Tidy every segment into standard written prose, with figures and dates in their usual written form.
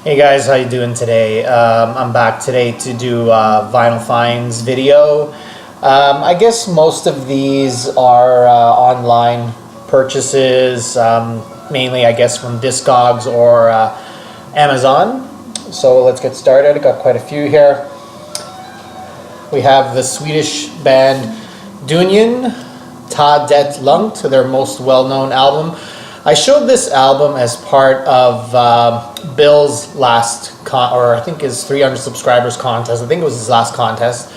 Hey guys, how you doing today? I'm back today to do a vinyl finds video. I guess most of these are online purchases, mainly I guess from Discogs or Amazon. So let's get started. I got quite a few here. We have the Swedish band Dunyan, Ta Det Lugnt, their most well-known album. I showed this album as part of Bill's last, or I think his 300 subscribers contest. I think it was his last contest.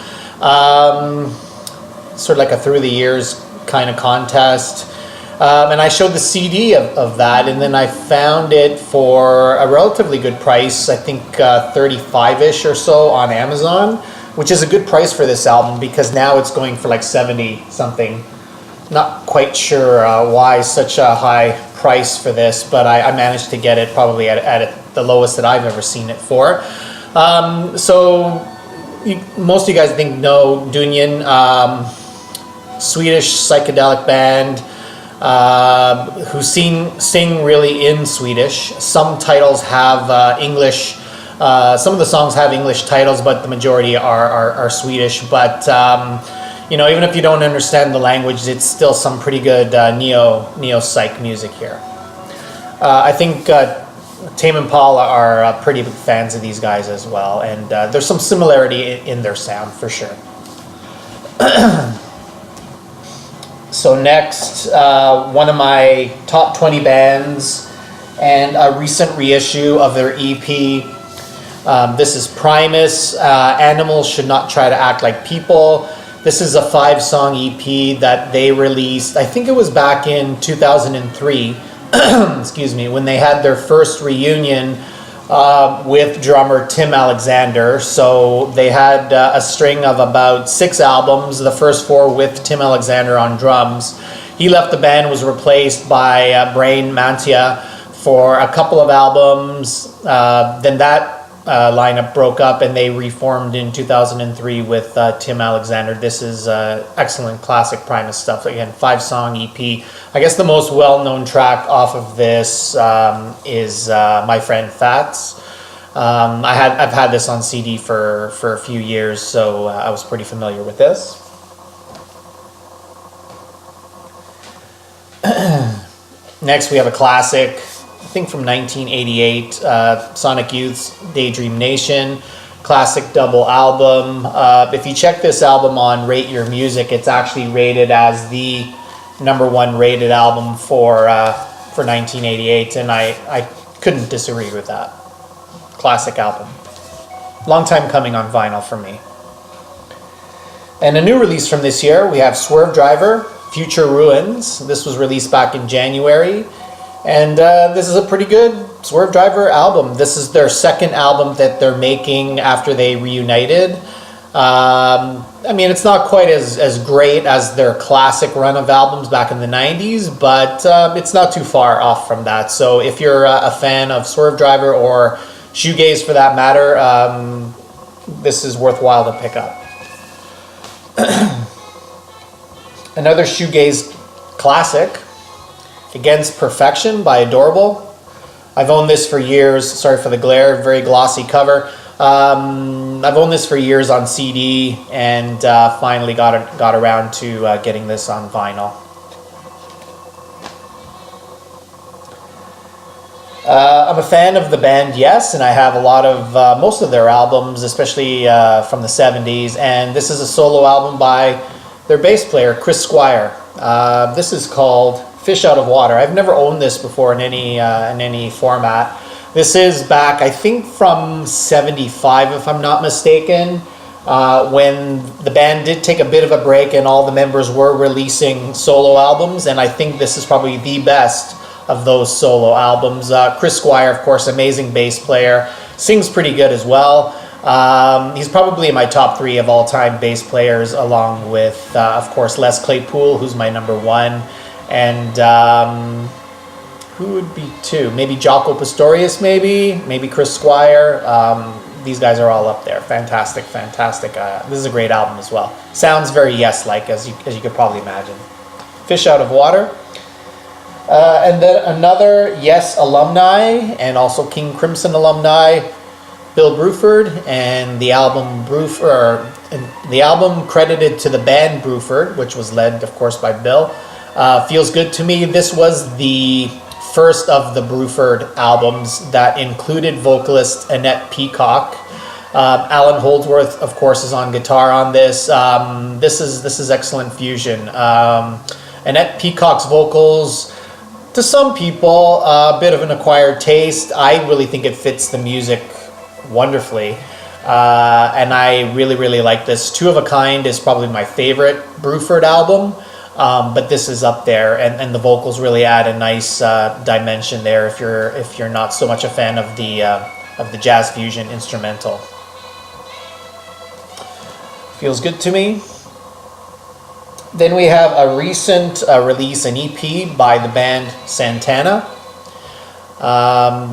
Sort of like a through the years kind of contest. And I showed the CD of that, and then I found it for a relatively good price, I think 35-ish or so on Amazon, which is a good price for this album because now it's going for like 70 something. Not quite sure why such a high price for this, but I managed to get it probably at the lowest that I've ever seen it for. So most of you guys know Dunyan, Swedish psychedelic band who sing really in Swedish. Some titles have English. Some of the songs have English titles, but the majority are Swedish. But you know, even if you don't understand the language, it's still some pretty good neo-psych music here. I think Tame Impala are pretty big fans of these guys as well, and there's some similarity in their sound for sure. So next, one of my top 20 bands and a recent reissue of their EP. This is Primus, Animals Should Not Try to Act Like People. This is a 5-song EP that they released, I think it was back in 2003, excuse me, when they had their first reunion with drummer Tim Alexander. So they had a string of about 6 albums, the first 4 with Tim Alexander on drums. He left the band, was replaced by Brain Mantia for a couple of albums. Then that lineup broke up and they reformed in 2003 with Tim Alexander. This is excellent classic Primus stuff. Again, 5-song EP. I guess the most well-known track off of this is My Friend Fats. I've had this on CD for a few years, so I was pretty familiar with this. Next we have a classic, I think from 1988, Sonic Youth's Daydream Nation, classic double album. If you check this album on Rate Your Music, it's actually rated as the #1 rated album for 1988, and I couldn't disagree with that. Classic album. Long time coming on vinyl for me. And a new release from this year, we have Swervedriver, Future Ruins. This was released back in January. And this is a pretty good Swervedriver album. This is their second album that they're making after they reunited. I mean, it's not quite as great as their classic run of albums back in the 90s, but it's not too far off from that. So if you're a fan of Swervedriver or shoegaze for that matter, this is worthwhile to pick up. Another shoegaze classic, Against Perfection by Adorable. I've owned this for years. Sorry for the glare, very glossy cover. I've owned this for years on CD and finally got around to getting this on vinyl. I'm a fan of the band, yes, and I have a lot of most of their albums, especially from the 70s. And this is a solo album by their bass player, Chris Squire. This is called Fish Out of Water. I've never owned this before in any format. This is back, I think, from 75, if I'm not mistaken, when the band did take a bit of a break and all the members were releasing solo albums, and I think this is probably the best of those solo albums. Chris Squire, of course, amazing bass player, sings pretty good as well. He's probably in my top 3 of all-time bass players, along with, of course, Les Claypool, who's my #1. And who would be 2? Maybe Jaco Pastorius, maybe Chris Squire. These guys are all up there. Fantastic. This is a great album as well. Sounds very Yes-like, as you could probably imagine. Fish Out of Water. And then another Yes alumni and also King Crimson alumni, Bill Bruford, and the album credited to the band Bruford, which was led, of course, by Bill. Feels Good to Me. This was the first of the Bruford albums that included vocalist Annette Peacock. Alan Holdsworth, of course, is on guitar on this. This is excellent fusion. Annette Peacock's vocals, to some people, a bit of an acquired taste. I really think it fits the music wonderfully. And I really, really like this. Two of a Kind is probably my favorite Bruford album. But this is up there, and the vocals really add a nice dimension there if you're not so much a fan of the jazz fusion instrumental. Feels Good to Me. Then we have a recent release, an EP by the band Santana.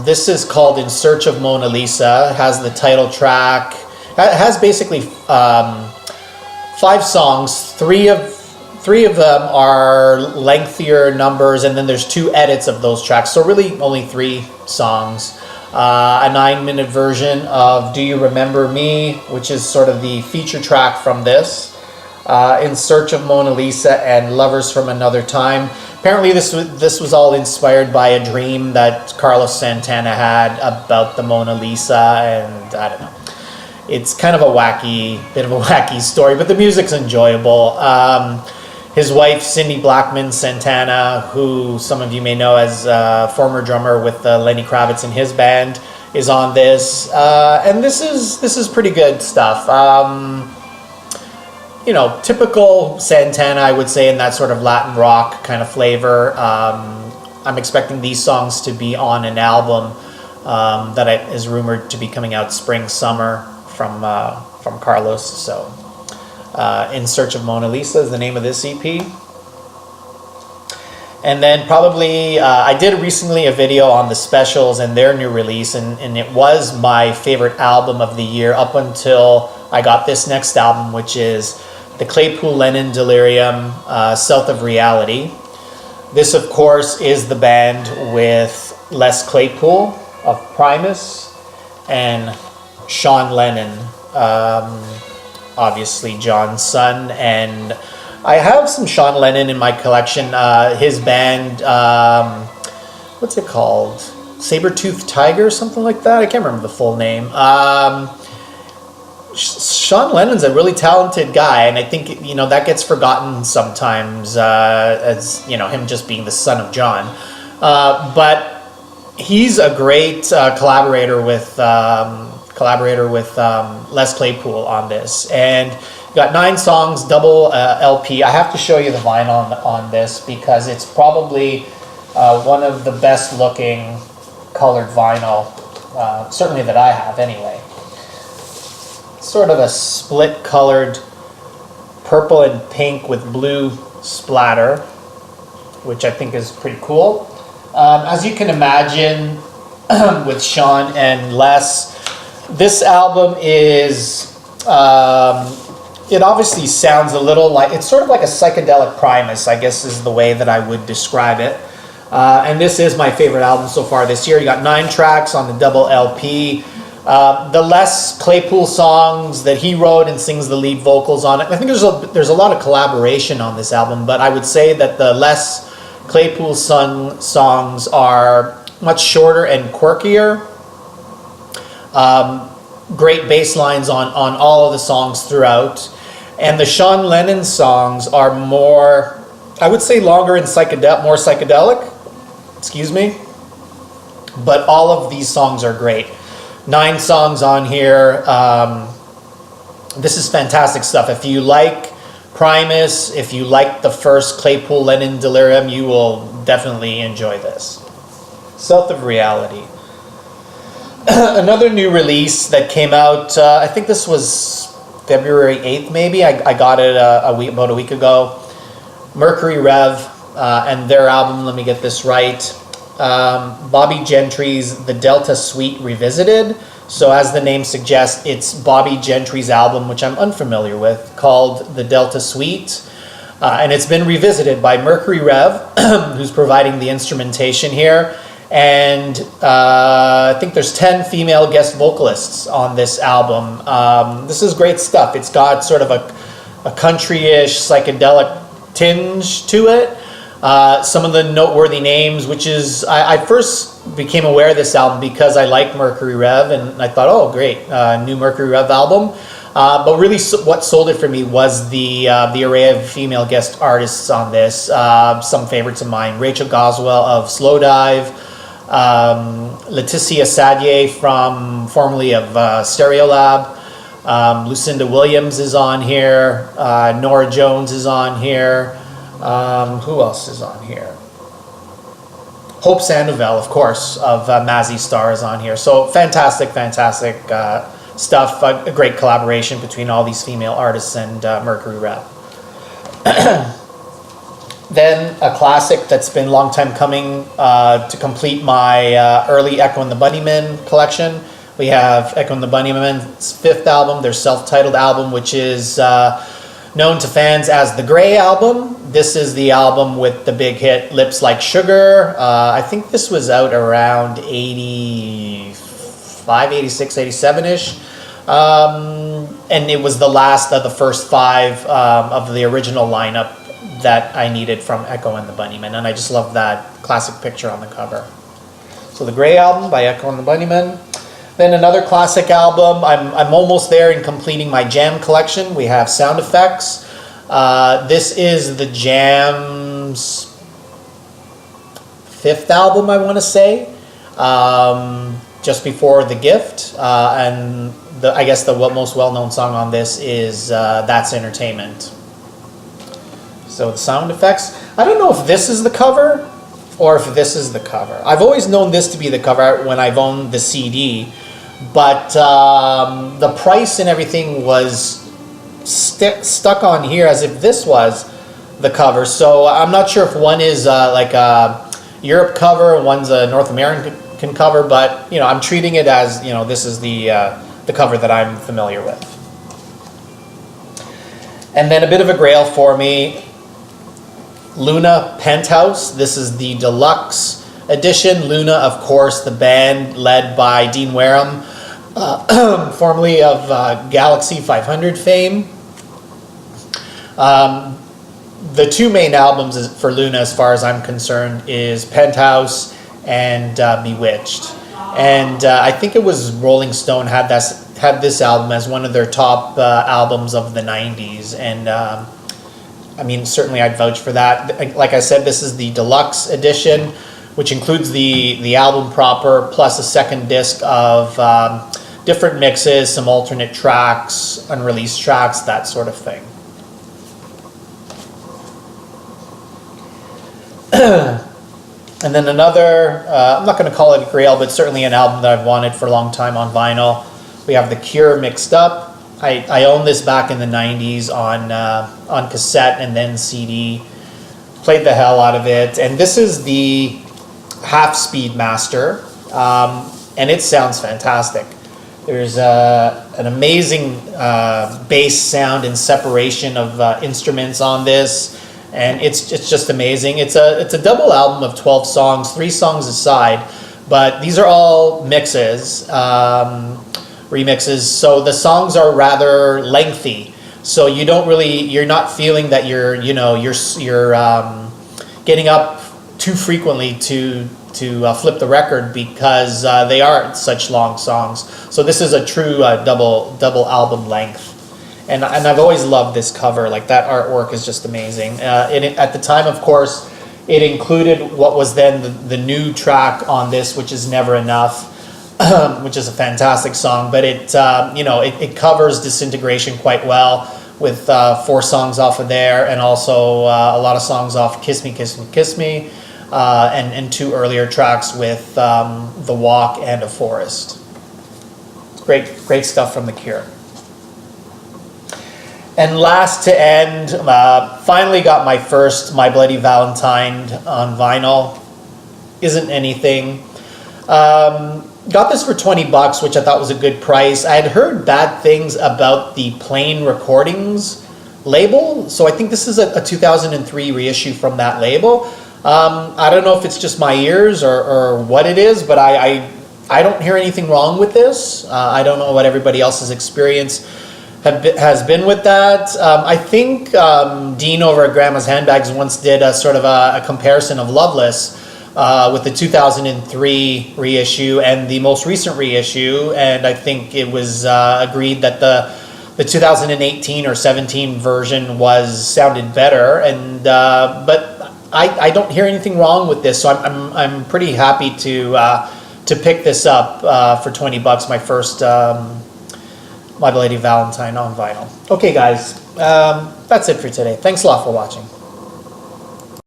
This is called In Search of Mona Lisa. It has the title track. It has basically 5 songs. Three of them are lengthier numbers, and then there's 2 edits of those tracks. So really only 3 songs. A 9-minute version of Do You Remember Me, which is sort of the feature track from this. In Search of Mona Lisa and Lovers from Another Time. Apparently this was all inspired by a dream that Carlos Santana had about the Mona Lisa, and I don't know. It's kind of a bit of a wacky story, but the music's enjoyable. His wife, Cindy Blackman Santana, who some of you may know as former drummer with Lenny Kravitz in his band, is on this. And this is pretty good stuff. Typical Santana, I would say, in that sort of Latin rock kind of flavor. I'm expecting these songs to be on an album that is rumored to be coming out spring-summer from Carlos. So, In Search of Mona Lisa is the name of this EP. And then probably, I did recently a video on the Specials and their new release, and it was my favorite album of the year up until I got this next album, which is the Claypool Lennon Delirium, South of Reality. This, of course, is the band with Les Claypool of Primus and Sean Lennon, obviously John's son. And I have some Sean Lennon in my collection. His band, what's it called? Saber-Toothed Tiger, something like that. I can't remember the full name. Sean Lennon's a really talented guy, and I think that gets forgotten sometimes as him just being the son of John. But he's a great collaborator with Les Claypool on this, and got 9 songs, double LP. I have to show you the vinyl on this because it's probably one of the best looking colored vinyl, certainly that I have anyway. Sort of a split colored purple and pink with blue splatter, which I think is pretty cool. As you can imagine, with Sean and Les, this album is, it obviously sounds a little like, it's sort of like a psychedelic Primus, I guess is the way that I would describe it. And this is my favorite album so far this year. You got 9 tracks on the double LP. The Les Claypool songs that he wrote and sings the lead vocals on it. I think there's a lot of collaboration on this album, but I would say that the Les Claypool songs are much shorter and quirkier. Great bass lines on all of the songs throughout. And the Sean Lennon songs are more, I would say, longer and more psychedelic. Excuse me. But all of these songs are great. 9 songs on here. This is fantastic stuff. If you like Primus, if you like the first Claypool Lennon Delirium, you will definitely enjoy this. South of Reality. Another new release that came out, I think this was February 8th maybe. I got it about a week ago. Mercury Rev and their album, let me get this right. Bobby Gentry's The Delta Suite Revisited. So as the name suggests, it's Bobby Gentry's album, which I'm unfamiliar with, called The Delta Suite. And it's been revisited by Mercury Rev, who's providing the instrumentation here. And I think there's 10 female guest vocalists on this album. This is great stuff. It's got sort of a country-ish psychedelic tinge to it. Some of the noteworthy names, which is, I first became aware of this album because I like Mercury Rev, and I thought, oh great, new Mercury Rev album. But really what sold it for me was the array of female guest artists on this. Some favorites of mine: Rachel Goswell of Slowdive, Laetitia Sadier formerly of Stereolab, Lucinda Williams is on here, Nora Jones is on here, who else is on here? Hope Sandoval, of course, of Mazzy Star is on here. So fantastic stuff. A great collaboration between all these female artists and Mercury Rev. Then a classic that's been a long time coming to complete my early Echo and the Bunnymen collection. We have Echo and the Bunnymen's 5th album, their self-titled album, which is known to fans as the Grey Album. This is the album with the big hit Lips Like Sugar. I think this was out around 85, 86, 87-ish. And it was the last of the first 5 of the original lineup that I needed from Echo and the Bunnymen, and I just love that classic picture on the cover. So the Grey Album by Echo and the Bunnymen. Then another classic album. I'm almost there in completing my Jam collection. We have Sound Effects. This is the Jam's 5th album, I want to say, just before The Gift, and I guess the most well-known song on this is That's Entertainment. So the Sound Effects. I don't know if this is the cover or if this is the cover. I've always known this to be the cover when I've owned the CD, but the price and everything was stuck on here as if this was the cover. So I'm not sure if one is like a Europe cover and one's a North American cover, but you know, I'm treating it as, you know, this is the cover that I'm familiar with. And then a bit of a grail for me, Luna Penthouse. This is the deluxe edition. Luna, of course, the band led by Dean Wareham, formerly of Galaxy 500 fame. The 2 main albums for Luna, as far as I'm concerned, is Penthouse and Bewitched. And I think it was Rolling Stone had this album as one of their top albums of the 90s. And I mean, certainly I'd vouch for that. Like I said, this is the deluxe edition, which includes the album proper, plus a second disc of different mixes, some alternate tracks, unreleased tracks, that sort of thing. And then another, I'm not going to call it a grail, but certainly an album that I've wanted for a long time on vinyl. We have The Cure Mixed Up. I owned this back in the 90s on cassette and then CD. Played the hell out of it. And this is the half-speed master, and it sounds fantastic. There's an amazing bass sound and separation of instruments on this, and it's just amazing. It's a double album of 12 songs, 3 songs aside, but these are all mixes. Remixes, so the songs are rather lengthy, so you're not feeling that you're getting up too frequently to flip the record, because they are such long songs. So this is a true double album length, and I've always loved this cover. Like, that artwork is just amazing. At the time, of course, it included what was then the new track on this, which is Never Enough. Which is a fantastic song, but it covers Disintegration quite well, with 4 songs off of there, and also a lot of songs off Kiss Me, Kiss Me, Kiss Me, and 2 earlier tracks with The Walk and A Forest. Great stuff from The Cure. And last to end, finally got my first My Bloody Valentine on vinyl. Isn't anything. Got this for $20, which I thought was a good price. I had heard bad things about the plain recordings label. So I think this is a 2003 reissue from that label. I don't know if it's just my ears or what it is, but I don't hear anything wrong with this. I don't know what everybody else's experience has been with that. I think Dean over at Grandma's Handbags once did a sort of a comparison of Loveless with the 2003 reissue and the most recent reissue, and I think it was agreed that the 2018 or 17 version sounded better, and but I don't hear anything wrong with this, so I'm pretty happy to pick this up for $20, my first My Bloody Valentine on vinyl. Okay guys, that's it for today. Thanks a lot for watching.